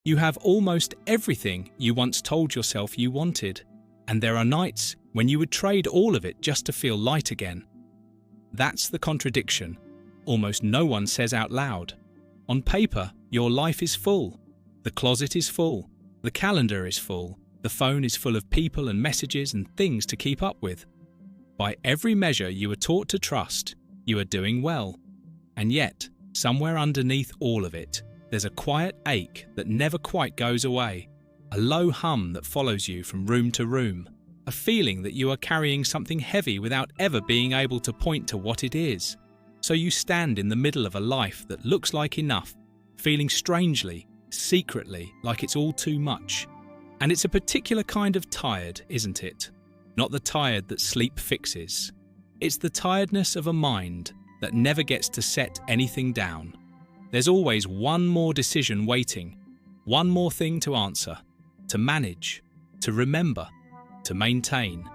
You have almost everything you once told yourself you wanted, and there are nights when you would trade all of it just to feel light again. That's the contradiction almost no one says out loud. On paper, your life is full. The closet is full. The calendar is full. The phone is full of people and messages and things to keep up with. By every measure you were taught to trust, you are doing well. And yet, somewhere underneath all of it, there's a quiet ache that never quite goes away, a low hum that follows you from room to room, a feeling that you are carrying something heavy without ever being able to point to what it is. So you stand in the middle of a life that looks like enough, feeling strangely, secretly like it's all too much. And it's a particular kind of tired, isn't it? Not the tired that sleep fixes. It's the tiredness of a mind that never gets to set anything down. There's always one more decision waiting, one more thing to answer, to manage, to remember, to maintain.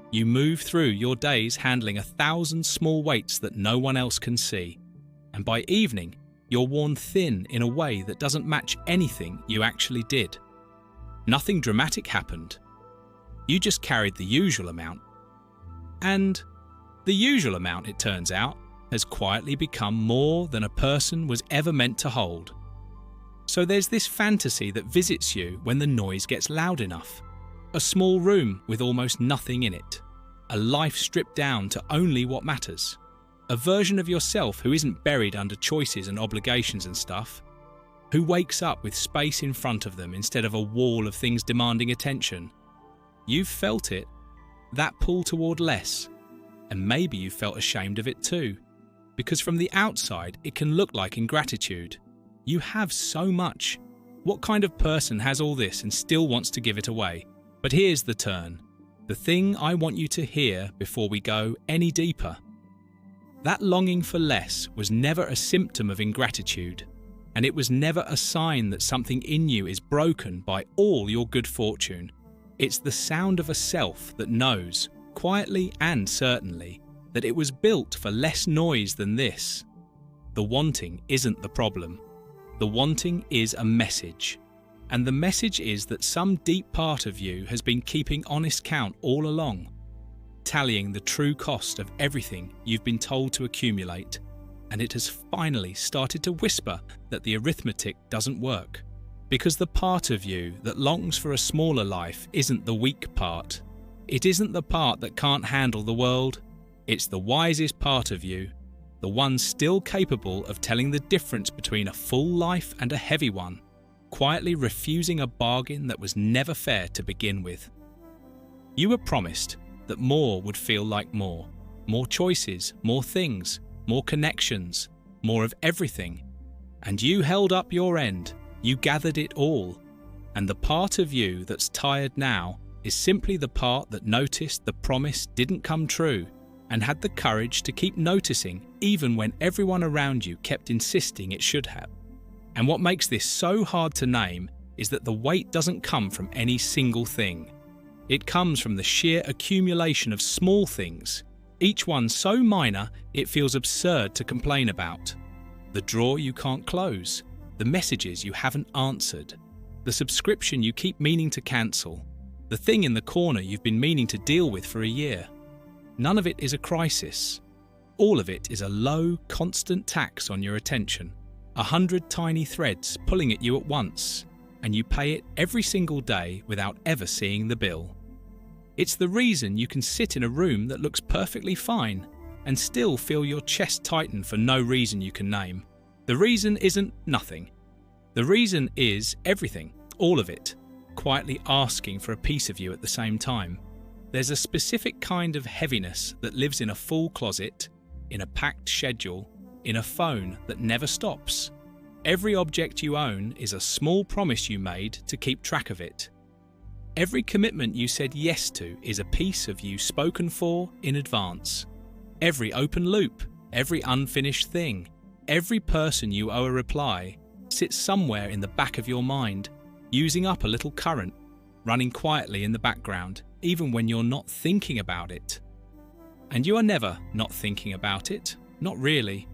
You move through your days handling 1,000 small weights that no one else can see. And by evening, you're worn thin in a way that doesn't match anything you actually did. Nothing dramatic happened. You just carried the usual amount. And the usual amount, it turns out, has quietly become more than a person was ever meant to hold. So there's this fantasy that visits you when the noise gets loud enough. A small room with almost nothing in it. A life stripped down to only what matters. A version of yourself who isn't buried under choices and obligations and stuff. Who wakes up with space in front of them instead of a wall of things demanding attention. You've felt it. That pull toward less. And maybe you felt ashamed of it too. Because from the outside, it can look like ingratitude. You have so much. What kind of person has all this and still wants to give it away? But here's the turn. The thing I want you to hear before we go any deeper. That longing for less was never a symptom of ingratitude, and it was never a sign that something in you is broken by all your good fortune. It's the sound of a self that knows, quietly and certainly, that it was built for less noise than this. The wanting isn't the problem. The wanting is a message. And the message is that some deep part of you has been keeping honest count all along, tallying the true cost of everything you've been told to accumulate, and it has finally started to whisper that the arithmetic doesn't work. Because the part of you that longs for a smaller life isn't the weak part. It isn't the part that can't handle the world. It's the wisest part of you, the one still capable of telling the difference between a full life and a heavy one, quietly refusing a bargain that was never fair to begin with. You were promised that more would feel like more choices, more things, more connections, more of everything. And you held up your end, you gathered it all. And the part of you that's tired now is simply the part that noticed the promise didn't come true and had the courage to keep noticing even when everyone around you kept insisting it should have. And what makes this so hard to name is that the weight doesn't come from any single thing. It comes from the sheer accumulation of small things, each one so minor it feels absurd to complain about. The drawer you can't close, the messages you haven't answered, the subscription you keep meaning to cancel, the thing in the corner you've been meaning to deal with for a year. None of it is a crisis. All of it is a low, constant tax on your attention. 100 tiny threads pulling at you at once, and you pay it every single day without ever seeing the bill. It's the reason you can sit in a room that looks perfectly fine and still feel your chest tighten for no reason you can name. The reason isn't nothing. The reason is everything, all of it, quietly asking for a piece of you at the same time. There's a specific kind of heaviness that lives in a full closet, in a packed schedule, in a phone that never stops. Every object you own is a small promise you made to keep track of it. Every commitment you said yes to is a piece of you spoken for in advance. Every open loop, every unfinished thing, every person you owe a reply sits somewhere in the back of your mind, using up a little current, running quietly in the background, even when you're not thinking about it. And you are never not thinking about it, not really.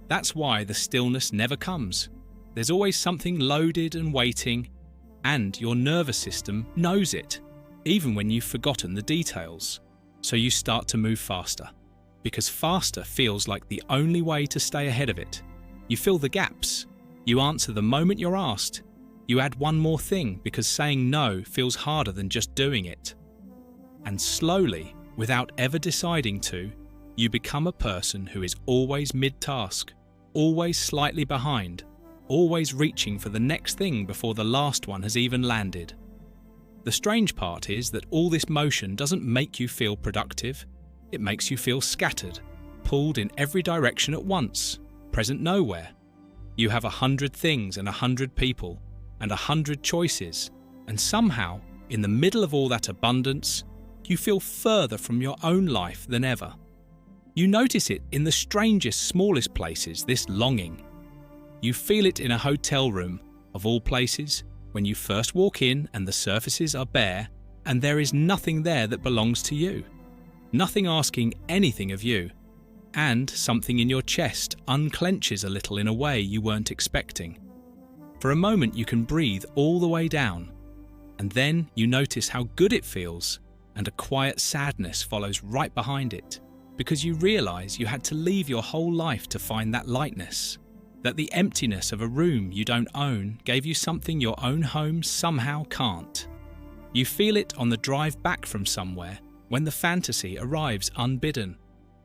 That's why the stillness never comes. There's always something loaded and waiting, and your nervous system knows it, even when you've forgotten the details. So you start to move faster, because faster feels like the only way to stay ahead of it. You fill the gaps. You answer the moment you're asked. You add one more thing because saying no feels harder than just doing it. And slowly, without ever deciding to, you become a person who is always mid-task, always slightly behind, always reaching for the next thing before the last one has even landed. The strange part is that all this motion doesn't make you feel productive. It makes you feel scattered, pulled in every direction at once, present nowhere. You have 100 things and 100 people and 100 choices, and somehow, in the middle of all that abundance, you feel further from your own life than ever. You notice it in the strangest, smallest places, this longing. You feel it in a hotel room, of all places, when you first walk in and the surfaces are bare and there is nothing there that belongs to you. Nothing asking anything of you. And something in your chest unclenches a little in a way you weren't expecting. For a moment you can breathe all the way down, and then you notice how good it feels, and a quiet sadness follows right behind it, because you realize you had to leave your whole life to find that lightness, that the emptiness of a room you don't own gave you something your own home somehow can't. You feel it on the drive back from somewhere, when the fantasy arrives unbidden,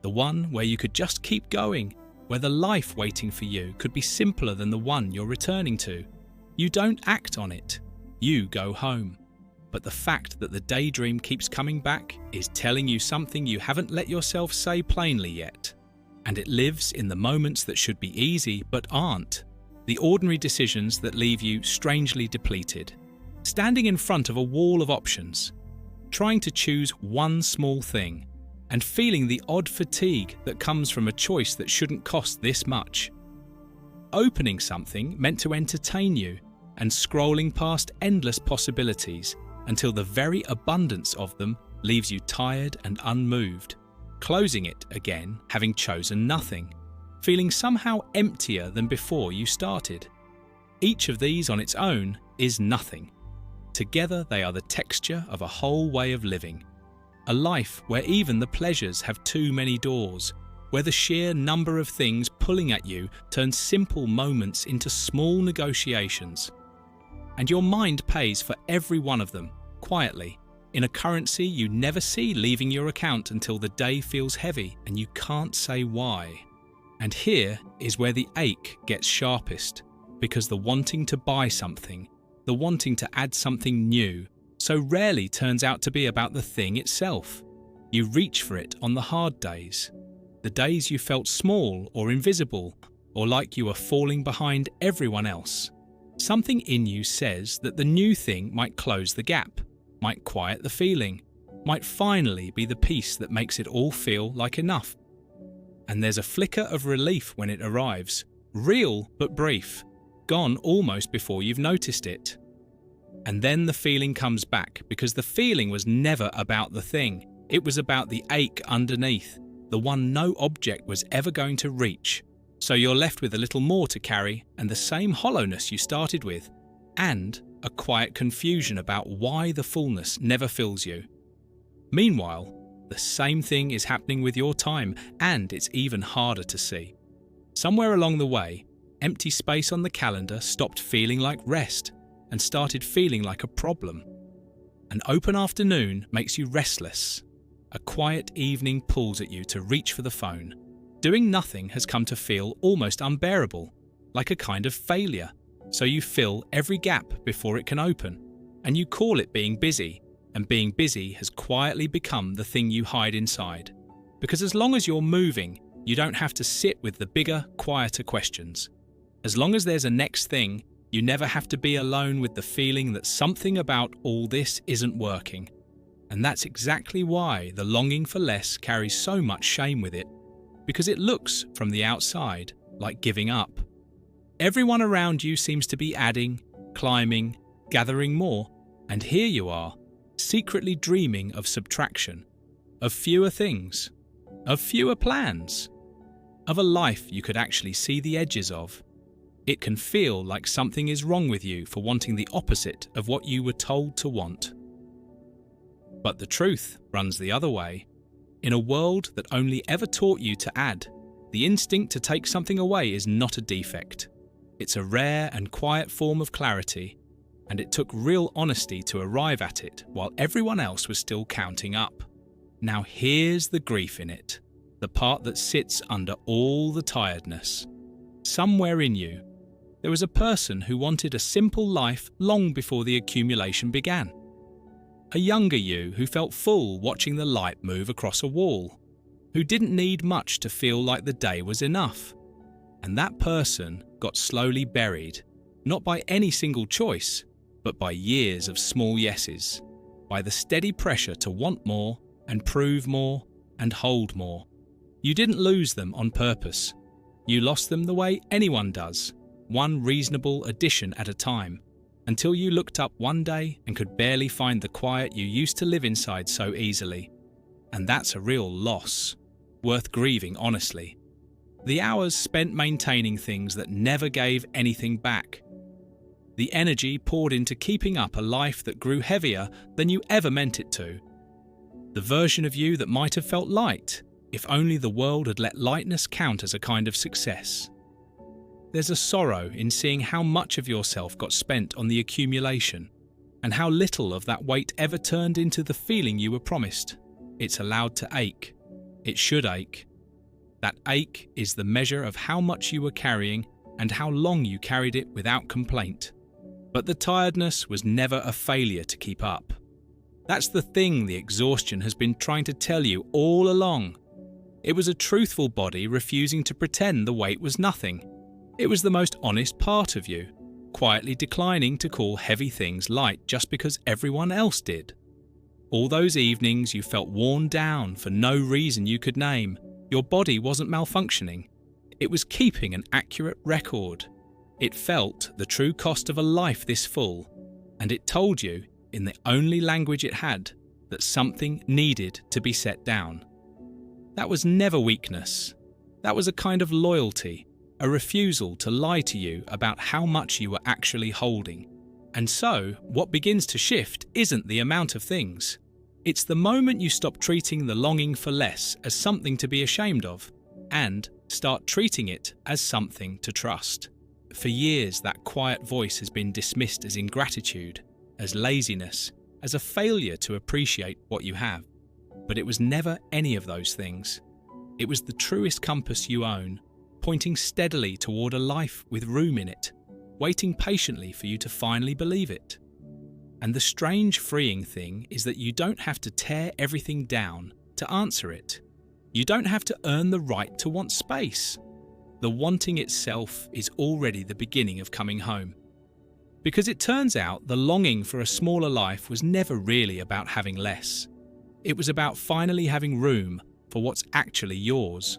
the one where you could just keep going, where the life waiting for you could be simpler than the one you're returning to. You don't act on it, you go home. But the fact that the daydream keeps coming back is telling you something you haven't let yourself say plainly yet. And it lives in the moments that should be easy but aren't, the ordinary decisions that leave you strangely depleted, standing in front of a wall of options, trying to choose one small thing, and feeling the odd fatigue that comes from a choice that shouldn't cost this much. Opening something meant to entertain you, and scrolling past endless possibilities until the very abundance of them leaves you tired and unmoved. Closing it again, having chosen nothing, feeling somehow emptier than before you started. Each of these on its own is nothing. Together they are the texture of a whole way of living. A life where even the pleasures have too many doors, where the sheer number of things pulling at you turns simple moments into small negotiations. And your mind pays for every one of them, quietly, in a currency you never see leaving your account until the day feels heavy and you can't say why. And here is where the ache gets sharpest, because the wanting to buy something, the wanting to add something new, so rarely turns out to be about the thing itself. You reach for it on the hard days, the days you felt small or invisible, or like you were falling behind everyone else. Something in you says that the new thing might close the gap, might quiet the feeling, might finally be the piece that makes it all feel like enough. And there's a flicker of relief when it arrives, real but brief, gone almost before you've noticed it. And then the feeling comes back, because the feeling was never about the thing. It was about the ache underneath, the one no object was ever going to reach. So you're left with a little more to carry, and the same hollowness you started with, and a quiet confusion about why the fullness never fills you. Meanwhile, the same thing is happening with your time, and it's even harder to see. Somewhere along the way, empty space on the calendar stopped feeling like rest and started feeling like a problem. An open afternoon makes you restless. A quiet evening pulls at you to reach for the phone. Doing nothing has come to feel almost unbearable, like a kind of failure. So you fill every gap before it can open, and you call it being busy, and being busy has quietly become the thing you hide inside. Because as long as you're moving, you don't have to sit with the bigger, quieter questions. As long as there's a next thing, you never have to be alone with the feeling that something about all this isn't working. And that's exactly why the longing for less carries so much shame with it, because it looks, from the outside, like giving up. Everyone around you seems to be adding, climbing, gathering more, and here you are, secretly dreaming of subtraction, of fewer things, of fewer plans, of a life you could actually see the edges of. It can feel like something is wrong with you for wanting the opposite of what you were told to want. But the truth runs the other way. In a world that only ever taught you to add, the instinct to take something away is not a defect. It's a rare and quiet form of clarity, and it took real honesty to arrive at it while everyone else was still counting up. Now here's the grief in it, the part that sits under all the tiredness. Somewhere in you, there was a person who wanted a simple life long before the accumulation began. A younger you who felt full watching the light move across a wall, who didn't need much to feel like the day was enough. And that person got slowly buried, not by any single choice, but by years of small yeses, by the steady pressure to want more and prove more and hold more. You didn't lose them on purpose. You lost them the way anyone does, one reasonable addition at a time, until you looked up one day and could barely find the quiet you used to live inside so easily. And that's a real loss, worth grieving honestly. The hours spent maintaining things that never gave anything back. The energy poured into keeping up a life that grew heavier than you ever meant it to. The version of you that might have felt light, if only the world had let lightness count as a kind of success. There's a sorrow in seeing how much of yourself got spent on the accumulation, and how little of that weight ever turned into the feeling you were promised. It's allowed to ache. It should ache. That ache is the measure of how much you were carrying and how long you carried it without complaint. But the tiredness was never a failure to keep up. That's the thing the exhaustion has been trying to tell you all along. It was a truthful body refusing to pretend the weight was nothing. It was the most honest part of you, quietly declining to call heavy things light just because everyone else did. All those evenings you felt worn down for no reason you could name, your body wasn't malfunctioning. It was keeping an accurate record. It felt the true cost of a life this full, and it told you, in the only language it had, that something needed to be set down. That was never weakness. That was a kind of loyalty, a refusal to lie to you about how much you were actually holding. And so, what begins to shift isn't the amount of things. It's the moment you stop treating the longing for less as something to be ashamed of, and start treating it as something to trust. For years, that quiet voice has been dismissed as ingratitude, as laziness, as a failure to appreciate what you have. But it was never any of those things. It was the truest compass you own, pointing steadily toward a life with room in it, waiting patiently for you to finally believe it. And the strange freeing thing is that you don't have to tear everything down to answer it. You don't have to earn the right to want space. The wanting itself is already the beginning of coming home. Because it turns out the longing for a smaller life was never really about having less. It was about finally having room for what's actually yours.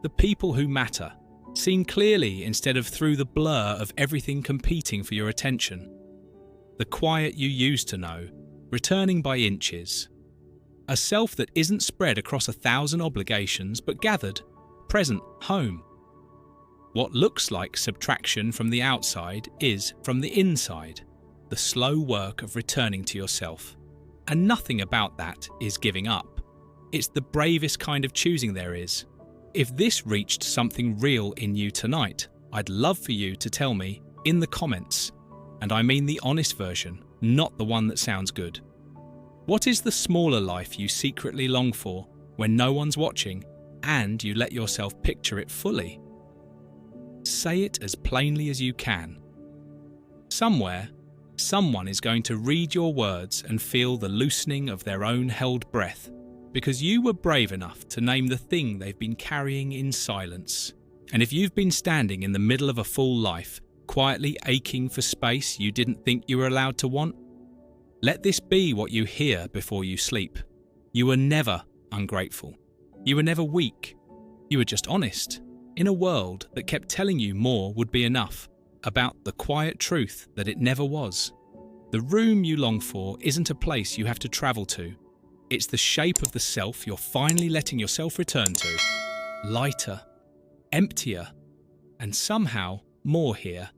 The people who matter, seen clearly instead of through the blur of everything competing for your attention. The quiet you used to know, returning by inches. A self that isn't spread across 1,000 obligations but gathered, present, home. What looks like subtraction from the outside is, from the inside, the slow work of returning to yourself. And nothing about that is giving up. It's the bravest kind of choosing there is. If this reached something real in you tonight, I'd love for you to tell me in the comments. And I mean the honest version, not the one that sounds good. What is the smaller life you secretly long for when no one's watching and you let yourself picture it fully? Say it as plainly as you can. Somewhere, someone is going to read your words and feel the loosening of their own held breath because you were brave enough to name the thing they've been carrying in silence. And if you've been standing in the middle of a full life, quietly aching for space you didn't think you were allowed to want, let this be what you hear before you sleep. You were never ungrateful. You were never weak. You were just honest, in a world that kept telling you more would be enough, about the quiet truth that it never was. The room you long for isn't a place you have to travel to. It's the shape of the self you're finally letting yourself return to. Lighter, emptier, and somehow more here